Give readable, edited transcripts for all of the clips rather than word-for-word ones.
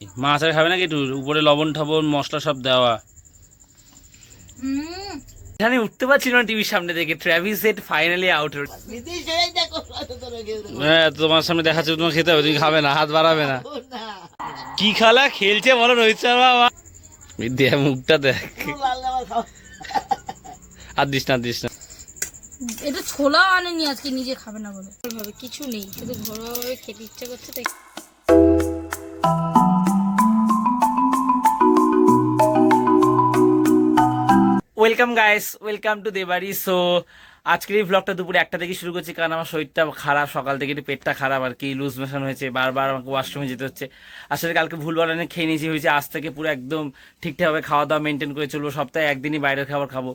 মাছ আর খাবে নাকি? একটু উপরে লবণ ঠবণ মশলা সব দেওয়া। এখানে উঠতে পারছি না টিভির সামনে থেকে। Travis head finally out. হ্যাঁ, তোমার সামনে দেখাচ্ছে, তোমার খেতে হবে, তুমি খাবে না, হাত বাড়াবে না। কি খালা খেলছে বলো রোহিত শর্মা? দেখ মুখটা দেখ। আর দিস না, দিস না। এটা ছোলা আনেনি আজকে, নিজে খাবে না বলে ভাবে কিছু নেই, শুধু ঘরোয়া খেতে ইচ্ছা করছে তাই। ওয়েলকাম গাইস, ওয়েলকাম টু দেবাড়ি। সো আজকের এই ব্লগটা দুপুরে 1টা থেকে শুরু করছি, কারণ আমার শরীরটা খারাপ, সকাল থেকে একটু পেটটা খারাপ আর কি, লুজ মোশন হয়েছে, বারবার আমাকে ওয়াশরুমে যেতে হচ্ছে। আসলে কালকে ভুলবার অনেক খেয়ে নিয়েছি, হয়েছে আজ থেকে পুরো একদম ঠিকঠাকভাবে খাওয়া দাওয়া মেনটেন করে চলবো, সপ্তাহে একদিনই বাইরের খাবার খাবো।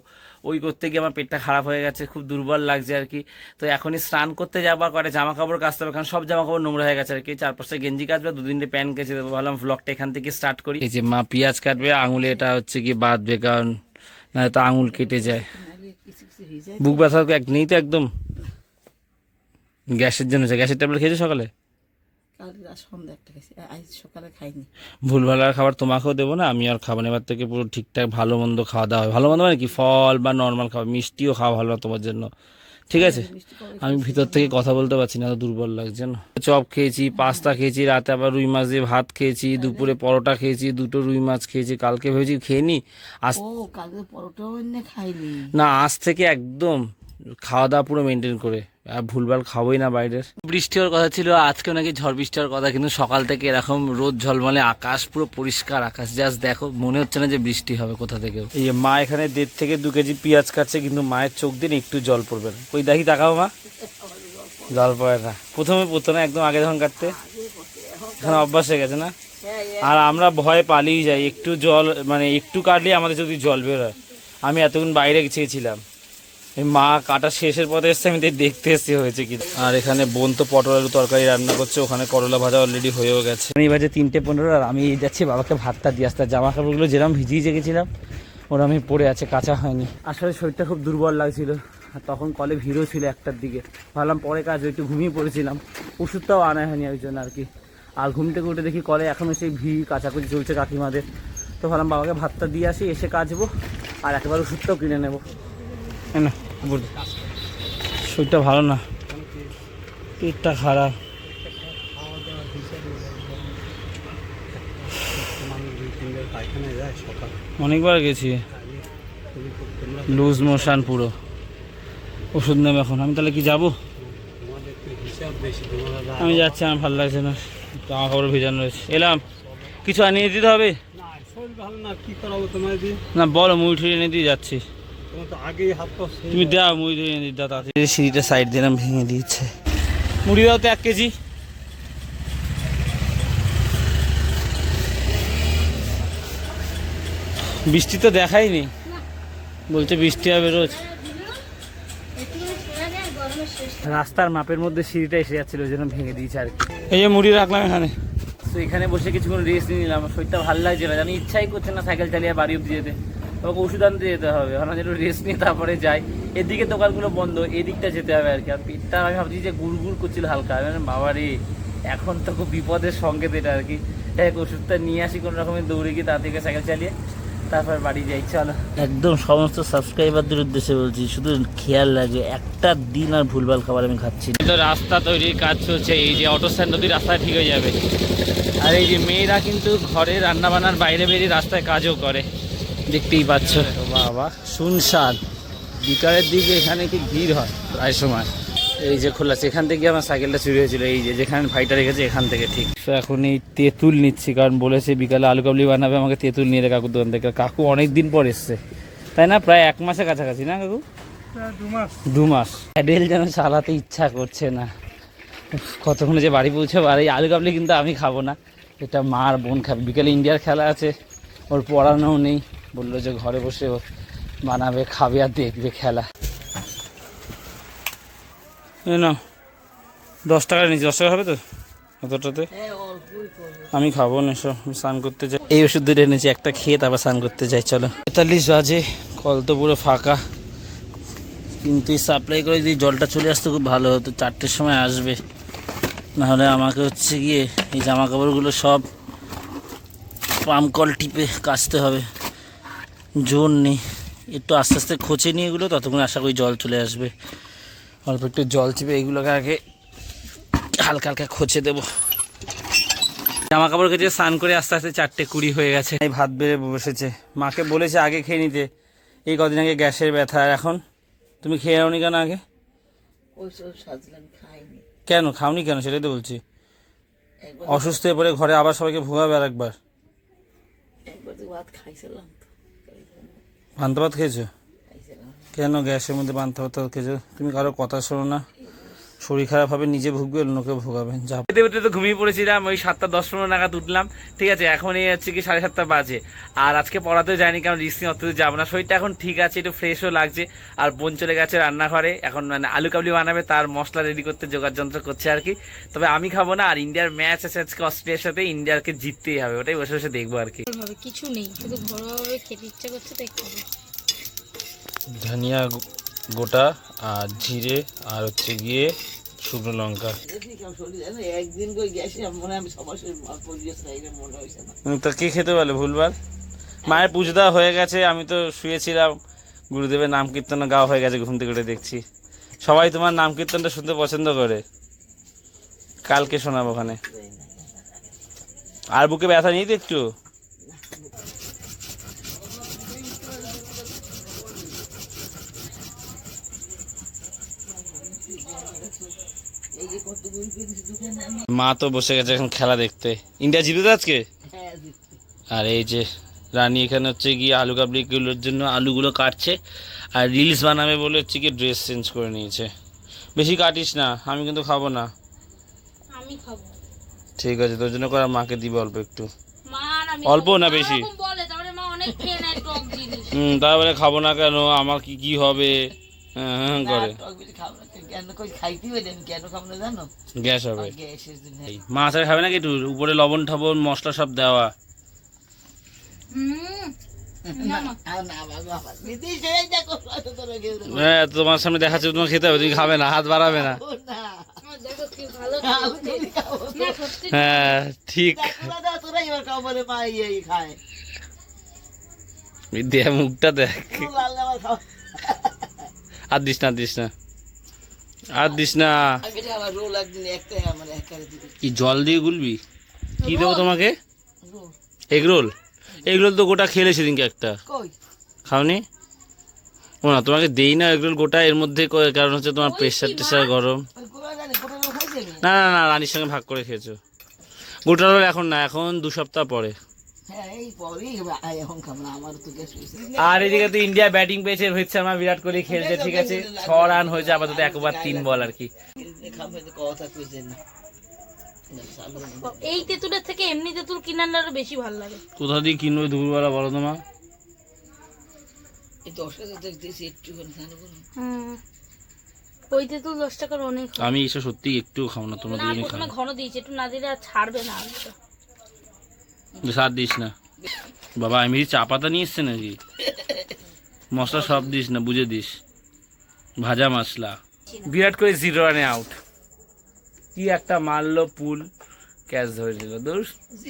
ওই করতে গিয়ে আমার পেটটা খারাপ হয়ে গেছে, খুব দুর্বল লাগছে আর কি। তো এখনই স্নান করতে যাবার করে জামা কাপড় কাচতে হবে, কারণ সব জামা কাপড় নোংরা হয়ে গেছে আর কি। 4-5টা গেঞ্জি কাচবে, 2-3টে প্যান্ট কেচে দেবো। ভাবলাম ব্লগটা এখান থেকে স্টার্ট করি। এই যে মা পেঁয়াজ কাটবে, আঙুলে এটা হচ্ছে কি বাঁধবে, কারণ না তো আঙুল কেটে যায়। বুক ব্যথা এক নেই তো একদম, গ্যাসের জন্য। গ্যাসের ট্যাবলেট খেয়েছো সকালে? সকালে খাইনি। ভুলভাল আর খাবার তোমাকেও দেবো না, আমি আর খাবো না। এবার থেকে পুরো ঠিকঠাক ভালো মন্দ খাওয়া দাওয়া হবে। ভালো মন্দ মানে কি, ফল বা নর্মাল খাওয়া, মিষ্টিও খাওয়া ভালো না তোমার জন্য, ঠিক আছে? আমি ভিতর থেকে কথা বলতে পারছি না, দুর্বল লাগছে না। চপ খেয়েছি, পাস্তা খেয়েছি, রাতে আবার রুই মাছ দিয়ে ভাত খেয়েছি, দুপুরে পরোটা খেয়েছি, 2টো রুই মাছ খেয়েছি। কালকে ভেবেছি খেয়ে নি, আজ কালকে পরোটাও এনে খাইনি না, আজ থেকে একদম খাওয়া দাওয়া পুরো মেনটেন করে, আর ভুলভাল খাবোই না বাইরের। বৃষ্টি হওয়ার কথা ছিল আজকে, নাকি ঝড় বৃষ্টি হওয়ার কথা, কিন্তু সকাল থেকে এরকম রোদ ঝলমলে আকাশ, পুরো পরিষ্কার আকাশ, জাস্ট দেখো, মনে হচ্ছে না যে বৃষ্টি হবে কোথা থেকেও। এই মা এখানে 1.5 থেকে 2 কেজি পেঁয়াজ কাটছে, কিন্তু মায়ের চোখ দিন একটু জল পড়বে না। ওই দেখি, তাকাও মা, জল পড়ে না। প্রথমে পড়তো না, একদম আগে যখন কাটতে, এখন অভ্যাস হয়ে গেছে না। আর আমরা ভয়ে পালিয়ে যাই, একটু জল মানে একটু কাটলে আমাদের যদি জল বেরোয়। আমি এতক্ষণ বাইরে গেছিলাম, মা কাটা শেষের পথে এসছে, আমি দেখতে এসছি হয়েছে কি। আর এখানে বোন তো পটল আলু তরকারি রান্না করছে, ওখানে করলা ভাজা অলরেডি হয়েও গেছে। এই বাজে 3:15, আর আমি যাচ্ছি বাবাকে ভাতটা দিয়ে আসতে। জামা কাপড়গুলো যেরকম ভিজিয়ে গেছিলাম ওরা আমি পরে আছে, কাঁচা হয়নি। আসলে শরীরটা খুব দুর্বল লাগছিল, আর তখন কলে ভিড়ও ছিল 1টার দিকে। ভাবলাম পরে কাজ, একটু ঘুমিয়ে পড়েছিলাম, ওষুধটাও আনা হয়নি ওই জন্য আর কি। আর ঘুম থেকে উঠে দেখি কলে এখনও সেই ভিড় কাচাকুচি চলছে কাকিমাদের। তো ভাবলাম বাবাকে ভাতটা দিয়ে আসি, এসে কাচবো, আর একেবারে ওষুধটাও কিনে নেবো। না, শরীরটা ভালো না, পেটটা খারাপ। অনেকবার গেছি, লুজ মোশন পুরো, ওষুধ নেব এখন। আমি তাহলে কি যাবো? আমি যাচ্ছি, আমার ভালো লাগছে না, জামা কাপড় ভিজানো রয়েছে। এলাম, কিছু আনিয়ে দিতে হবে না? বলো, মুড়ি ঠুড়ি এনে দিয়ে যাচ্ছি। তুমি দাও মুড়ি এনে দিয়ে দাও তাড়াতাড়ি। সিঁড়িটা সাইড দিলাম, ভেঙে দিয়েছে। মুড়ি দাও তো 1 কেজি। বৃষ্টি তো দেখাইনি, বলছে বৃষ্টি হবে রোজ। রাস্তার মাপের মধ্যে সিঁড়িটা এসে যাচ্ছিল, ওই জন্য ভেঙে দিয়েছে আর কি। এই যে মুড়ি রাখলাম এখানে, তো এখানে বসে কিছুক্ষণ রেস্ট নিয়ে নিলাম। শরীরটা ভালো লাগছে না, জানি ইচ্ছাই করছে না সাইকেল চালিয়ে বাড়ি অব্দি যেতে। আমাকে ওষুধ আনতে যেতে হবে, ভাবলাম একটু রেস্ট নিয়ে তারপরে যাই। এদিকে দোকানগুলো বন্ধ, এদিকটা যেতে হবে আর কি। আর পেটটা আমি ভাবছি যে গুড় করছিল হালকা, বাবা রে, এখন তো খুব বিপদের সংকেত এটা আর কি। এক ওষুধটা নিয়ে আসি কোনো রকমে, দৌড়ে গিয়ে তা থেকে সাইকেল চালিয়ে তারপর বাড়ি যাই। চলো, একদম সমস্ত সাবস্ক্রাইবারদের উদ্দেশ্যে বলছি, শুধু খেয়াল রাখবে, একটা দিন আর ভুলভাল খাবার আমি খাচ্ছি না। তো রাস্তা তৈরির কাজ চলছে, এই যে অটো স্ট্যান্ড অব্দি রাস্তা ঠিক হয়ে যাবে। আর এই যে মেয়েরা কিন্তু ঘরে রান্না বান্নার বাইরে বেরিয়ে রাস্তায় কাজও করে, দেখতেই পাচ্ছ। বাবা শুনশান, বিকালের দিকে এখানে কি ভিড় হয় প্রায় সময়। এই যে খোলা আছে, এখান থেকে আমার সাইকেলটা চুরি হয়েছিল, এই যে যেখানে ভাইটা রেখেছে এখান থেকে ঠিক। তো এখন এই তেঁতুল নিচ্ছি, কারণ বলেছে বিকালে আলু কাবলি বানাবে, আমাকে তেঁতুল নিয়ে কাকুর দোকান থেকে। কাকু অনেক দিন পর এসছে, তাই না? প্রায় 1 মাসের কাছাকাছি না কাকু? 2 মাস। প্যাডেল যেন চালাতে ইচ্ছা করছে না, কতক্ষণে যে বাড়ি পৌঁছাবো। আর এই আলু কাবলি কিন্তু আমি খাবো না, এটা মা আর বোন খাবে। বিকালে ইন্ডিয়ার খেলা আছে, ওর পড়ানোও নেই, বললো যে ঘরে বসে ও বানাবে, খাবে আর দেখবে খেলা। না 10 টাকা নিচ্ছি, 10 টাকা হবে তো এতটাতে? আমি খাবো না সব, স্নান করতে যাই। এই ওষুধ দুটো এনেছি, একটা খেয়ে তারপর স্নান করতে যাই। চলো, 45 বাজে, কল তো পুরো ফাঁকা। কিন্তু সাপ্লাই করে যদি জলটা চলে আসতো খুব ভালো হতো, 4টের সময় আসবে। নাহলে আমাকে হচ্ছে গিয়ে এই জামা কাপড়গুলো সব পাম্প কল টিপে কাচতে হবে, জোর নেই। একটু আস্তে আস্তে খোঁচে নিয়ে এগুলো, ততক্ষণ আশা করি জল চলে আসবে। অল্প একটু জল চিপে এইগুলোকে আগে হালকা হালকা খোঁচে দেবো। জামা কাপড় কেটে স্নান করে আস্তে আস্তে 4:20 হয়ে গেছে। এই ভাত বেড়ে বসেছে, মাকে বলেছে আগে খেয়ে নিতে, এই কদিন আগে গ্যাসের ব্যথা। আর এখন তুমি খেয়ে নাওনি কেন আগে? ওইসব সাজলাম খাইনি। কেন খাওনি কেন সেটাই তো বলছি। একবার অসুস্থ হয়ে পরে ঘরে আবার সবাইকে ভোগাবে আর একবার। একবার তো ভাত খাইছিলাম তো, পান্তা ভাত খেয়েছো? খাইছিলাম। কেন গ্যাসের মধ্যে পান্তা ভাত খেয়েছো? তুমি কারো কথা শোনো না, শরীর খারাপ হবে, নিজে ভুগবে, অন্যকে ভোগাবেন। যা খেতে খেতে তো ঘুমিয়ে পড়েছিলাম, ওই 7:10-15 নাগাদ উঠলাম। ঠিক আছে, এখন এই হচ্ছে কি 7:30 বাজে। আর আজকে পড়াতেও যায়নি, কারণ রিস্কি অত যাবো না। শরীরটা এখন ঠিক আছে, একটু ফ্রেশও লাগছে। আর বোন চলে গেছে রান্নাঘরে, এখন মানে আলু কাবলি বানাবে, তার মশলা রেডি করতে জোগাড় যন্ত্র করছে আর কি। তবে আমি খাবো না। আর ইন্ডিয়ার ম্যাচ আছে আজকে অস্ট্রেলিয়ার সাথে, ইন্ডিয়াকে জিততেই হবে, ওটাই বসে বসে দেখবো আর কি। ভাবে কিছু নেই, শুধু ঘরোয়াভাবে খেতে ইচ্ছা করছে তাই খাবো। ধনিয়া গোটা আর জিরে আর হচ্ছে গিয়ে শুকনো লঙ্কা। একদিন করে গ্যাসে মনে হয় আমি সবার পরিবেশ মনে হয়েছে না। তা কে খেতে বলে ভুলবার? মায়ের পুজো দেওয়া হয়ে গেছে, আমি তো শুয়েছিলাম, গুরুদেবের নাম কীর্তন গাওয়া হয়ে গেছে, ঘুম থেকে উঠে দেখছি সবাই তোমার নাম কীর্তনটা শুনতে পছন্দ করে। কালকে শোনাবো ওখানে। আর বুকে ব্যথা নেই তো একটু? মা তো বসে গেছে এখন খেলা দেখতে। ইন্ডিয়া জিতে তো আজকে। আর এই যে রানী এখানে হচ্ছে গিয়ে আলু কাবলিগুলোর জন্য আলুগুলো কাটছে, আর রিলস বানাবে বলে হচ্ছে কি ড্রেস চেঞ্জ করে নিয়েছে। বেশি কাটিস না, আমি কিন্তু খাবো না। আমি খাবো। ঠিক আছে, তোর জন্য করে মাকে দিবে অল্প একটু। মা আর আমি অল্প খাবো। না মা বেশি। এরকম বলে, তারপরে মা অনেক খেয়ে নেয় টক জিনিস। তারপরে খাবো না কেন, আমার কি কি হবে করে কেন কই খাইতে হবে, কেন খাবো না জানো? গ্যাস হবে। গ্যাসের জন্য। মা আচার খাবে নাকি? একটু উপরে লবণ ঠবণ মশলা সব দেওয়া। না বাবা, নিতেই সেই দেখো তোরা কেউ হ্যাঁ, তোমার সামনে দেখাচ্ছে, তোমার খেতে হবে, তুমি খাবে না, হাত বাড়াবে না। না। দেখো কি ভালো আমি খাবো না, সত্যি হ্যাঁ ঠিক। তোরা এবার খাও বলে মা এই খায়। দেখ মুখটা দেখ। লাল লাল খাও। আর দিস না, দিস না, আর দিস না। আমি আমার রোল একদিন একটাই আমার একারে দিবি। কি জল দিয়ে গুলবি? কি দেবো তোমাকে? Roll egg roll? Egg roll তো গোটা খেলে সেদিনকে একটা। কই? খাওনি? ও না, তোমাকে দেই না এগ রোল গোটা, এর মধ্যে কারণ হচ্ছে তোমার প্রেশার টেশার গরম। ওই গোলা জানি গোটা রোল খাইছি আমি। না না না, রানীর সঙ্গে ভাগ করে খেয়েছো। গোটা রোল এখন না, এখন 2 সপ্তাহ পরে। হ্যাঁ এই পরেই এখন খাবো না, আমার তো গ্যাস হয়েছে। আর এদিকে তো ইন্ডিয়া ব্যাটিং পেয়েছে, রোহিত শর্মা বিরাট কোহলি খেলছে। ঠিক আছে, 6 রান হয়েছে আপাতত, 1 ওভার 3 বল আর কি। খাবো কথা কইছে না। এই তেঁতুলের থেকে এমনি তেঁতুল কিনার আরো বেশি ভালো লাগে। কোথা দিয়ে কিনবো দুপুরবেলা বলো তোমা? এই 10 টাকা দেখতেছি একটুখানি জানো কোনো। ওই তেঁতুল 10 টাকার অনেক হয়। আমি এসব সত্যি একটু খাবো না, তোমরা না, দুজনে প্রথমে খাও। ঘন দিয়েছে, একটু না দিলে আর ছাড়বে না আলুটা। সার দিস না বাবা, আমি চা পাতা নিয়ে এসছে নাকি? মশলা সব দিস না, বুঝে দিস, ভাজা মশলা। বিরাট কোহলি 0 রানে আউট। কি একটা মারলো পুল, ক্যাচ ধরে দিল, দোষ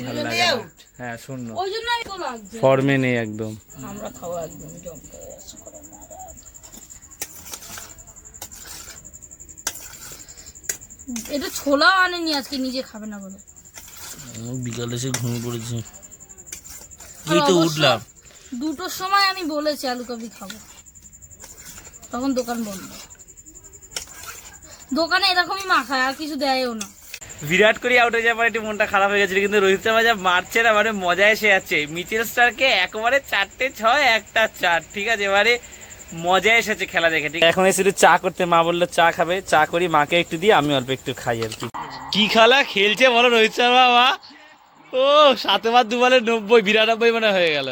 ভালো লাগে না। হ্যাঁ শূন্য, ওই জন্য আমি তো লাগছে। ফর্মে নেই একদম। আমরা খাওয়া একদম জম করে আসি করে না। এটা ছোলা আনেনি আজকে, নিজে খাবে না বলে। বিকালে এসে ঘুমিয়ে পড়েছি, এই তো উঠলাম। 2টোর সময় আমি বলেছি আলু কাবলি খাবো, তখন দোকান বন্ধ। দোকানে এরকমই মাখায়, আর কিছু দেয়ও না। বিরাট কোহলি আউট হয়ে যাওয়ার পর একটু মনটা খারাপ হয়ে গেছিল, কিন্তু রোহিত শর্মা যা মারছে না, মানে মজা এসে যাচ্ছে। মিচেল স্টারকে একবারে 4-6, একটা 4। ঠিক আছে, এবারে মজা এসেছে খেলা দেখে। ঠিক এখন এসে চা করতে, মা বললো চা খাবে, চা করি, মাকে একটু দিই, আমি অল্প একটু খাই আর কি। কি খেলা খেলছে বলো রোহিত শর্মা, মা ও 7 ওভার 2 বলে 90, 92 মানে হয়ে গেল।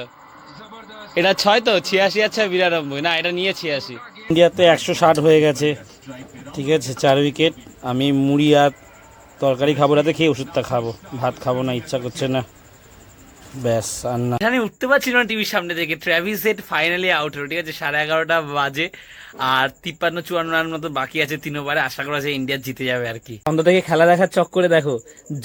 এটা 6 তো, 86 আর 6 92, না এটা নিয়ে 86। ইন্ডিয়াতে 160 হয়ে গেছে। ঠিক আছে, 4 উইকেট। আমি মুড়ি আর তরকারি খাবো, রাতে খেয়ে ওষুধটা খাবো, ভাত খাবো না, ইচ্ছা করছে না। ব্যাস আর না। এখানে উঠতে পারছি না টিভির সামনে থেকে। ট্র্যাভিস হেড ফাইনালি আউট হলো, ঠিক আছে, 11:30 বাজে আর 53-54 রান মতো বাকি আছে 3 ওভারে। আশা করা যায় ইন্ডিয়া জিতে যাবে আর কি। সন্ধ্যা থেকে খেলা দেখার চক্করে দেখো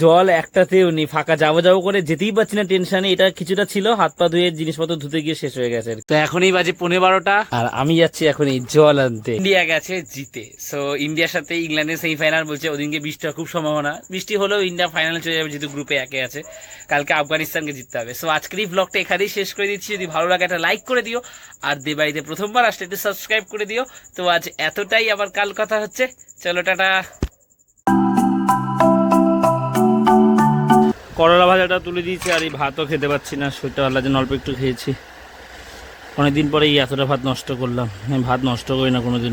জল একটাতেও নেই, ফাঁকা যাবো যাবো করে যেতেই পারছি না টেনশনে। এটা কিছুটা ছিল, হাত পা ধুয়ে জিনিসপত্র ধুতে গিয়ে শেষ হয়ে গেছে। তো এখনই বাজে 12:15 আর আমি যাচ্ছি এখন এই জল আনতে। ইন্ডিয়া গেছে জিতে, সো ইন্ডিয়ার সাথে ইংল্যান্ডের সেমিফাইনাল বলছে, ওদিনকে বৃষ্টির খুব সম্ভাবনা। বৃষ্টি হলেও ইন্ডিয়া ফাইনাল চলে যাবে যেহেতু গ্রুপে একে আছে। কালকে আফগানিস্তানকে জিততে হবে। সো আজকের এই ব্লগটা এখানেই শেষ করে দিচ্ছি। যদি ভালো লাগে একটা লাইক করে দিও, আর দেবাড়িতে প্রথমবার আসলে একটু সাবস্ক্রাইব করে দিও। তো আজ এতটাই, আবার কাল কথা হচ্ছে। চলো টাটা। করলা ভাজাটা তুলে দিয়েছি আর এই ভাতও খেতে পাচ্ছি না, শরীরটা ভালো লাগছে না, অল্প একটু খেয়েছি। অনেকদিন পরে এই এতটা ভাত নষ্ট করলাম। আমি ভাত নষ্ট করি না কোনোদিন।